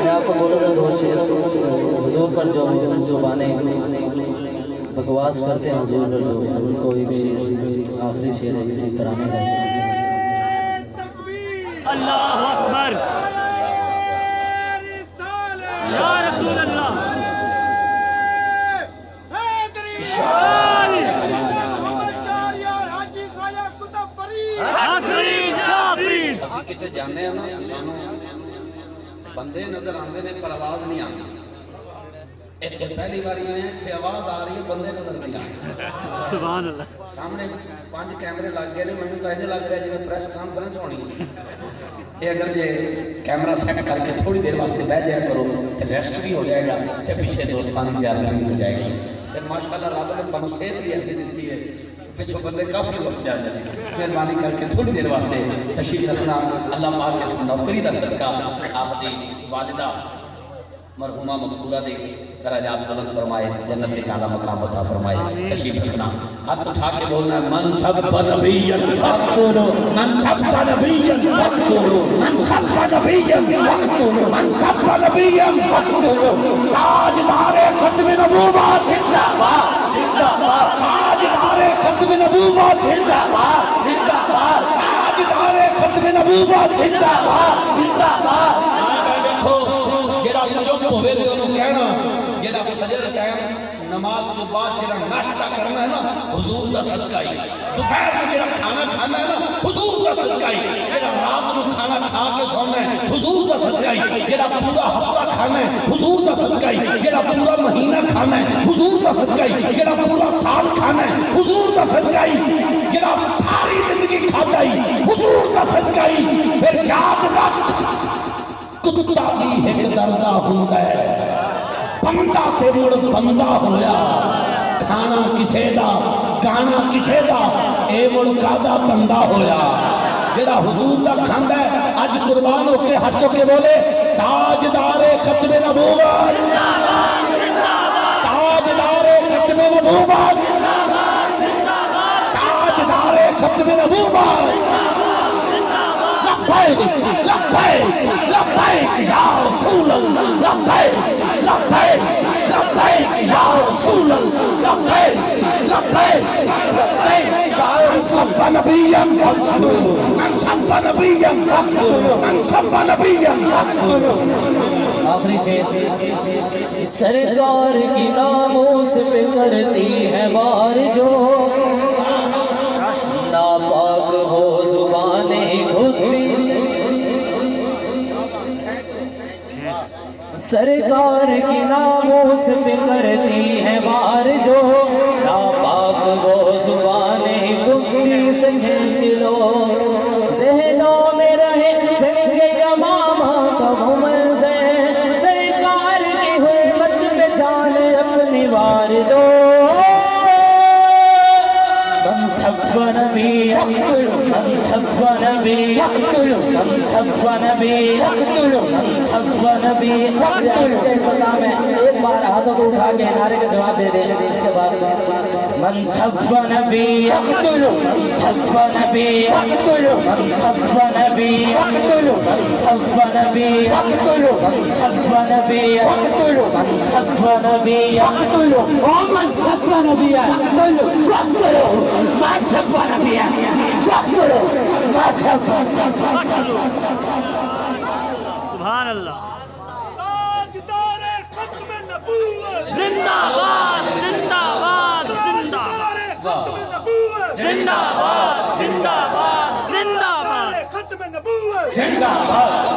آپ کو بولو گا حضور پر جو زبانیں بکواس کرتے ہیں حضور پر جو ان کو ایک شیر آخری شیر ہے اسی طرح میں اللہ اکبر یا رسول اللہ اسی کسے جانے ہیں نا سانوں بندے نظر آندے نے پر آواز نہیں آندی ایتھے پہلی باری آئے ہیں ایتھے آواز آ رہی ہے بندے نظر نہیں آئے سبحان اللہ سامنے 5 کیمرے لگ گئے نے میں تو ایسے لگ رہا ہے جی پریس کانفرنس ہونی یہ اگر جے کیمرہ سیٹ کر کے تھوڑی دیر واسطے بیٹھ جایا کرو تو ریسٹ بھی ہو جائے گا تو پیچھے دوستانی زیارت بھی ہو جائے گی پھر ماشاءاللہ رب نے تھانوں صحت بھی ایسی دیتی ہے پیچھے بندے کافی لوگ جاتے ہیں مہربانی کر کے تھوڑی دیر واسطے تشریف رکھنا اللہ پاک کے نوکری دا صدقہ آپ دی والدہ مرحومہ مغفورہ دے درجات بلند فرمائے جنت کے اعلیٰ مقام عطا فرمائے تشریف رکھنا ہاتھ اٹھا کے بولنا من سب نبیًا فاقتلوا من سب نبیًا فاقتلوا من سب نبیًا فاقتلوا من سب نبیًا فاقتلوا تاجدار ختم نبوت زندہ باد زندہ باد تاجدار ختم نبوت زندہ باد زندہ باد تاجدار ختم نبوت زندہ باد زندہ باد چپ ہوئے تو انہوں کہنا جیڑا فجر ٹائم نماز تو بعد جیڑا ناشتہ کرنا ہے نا حضور دا صدقہ ہی دوپہر کو جیڑا کھانا کھانا ہے نا حضور دا صدقہ ہی جیڑا رات کو کھانا کھا کے سونا ہے حضور دا صدقہ ہی جیڑا پورا ہفتہ کھانا ہے حضور دا صدقہ ہی جیڑا پورا مہینہ کھانا ہے حضور دا صدقہ ہی جیڑا پورا سال کھانا ہے حضور دا صدقہ ہی جیڑا ساری زندگی کھاتا ہی حضور دا صدقہ ہی پھر یاد رکھ کتا بھی ایک دردہ ہوتا ہے بندہ تے مڑ بندہ ہویا کھانا کسے دا گانا کسے دا اے مڑ کادا بندہ ہویا جیڑا حضور دا کھاندا ہے اج قربان ہو کے ہاتھ چوکے بولے تاجدار ختم نبوت تاجدار ختم نبوت تاجدار ختم نبوت لبیک لبیک لبیک یا رسول اللہ لبیک لبیک لبیک یا رسول اللہ لبیک لبیک لبیک یا رسول نبیًا فاقتلوا من سب نبیًا فاقتلوا من سب نبیًا فاقتلوا آخری سے سرکار کی ناموس پہ کرتی ہے وار جو ناپاک ہو زبانیں گھٹتی سرکار کی ناموس پہ کرتی ہے وار جو ناپاک ہو زبانیں گھٹتی سے کھینچ لو ذہنوں میں رہے جنگ یمامہ کا وہ منظر سرکار کی حرمت پہ جان اپنی وار دو من سب نبی من سب نبی من سب نبی من سب نبی ایک بار ہاتھوں کو اٹھا کے نعرے کا جواب دے دیں اس کے بعد من سب نبی من سب نبی من سب نبی من سب نبی من سب نبی من سب نبی من سب نبی ما سبنا فيها فاقتلوا ما سبحان اللہ تاجدار ختم نبوت زندہ باد زندہ باد زندہ ختم نبوت زندہ باد زندہ باد زندہ باد ختم نبوت زندہ باد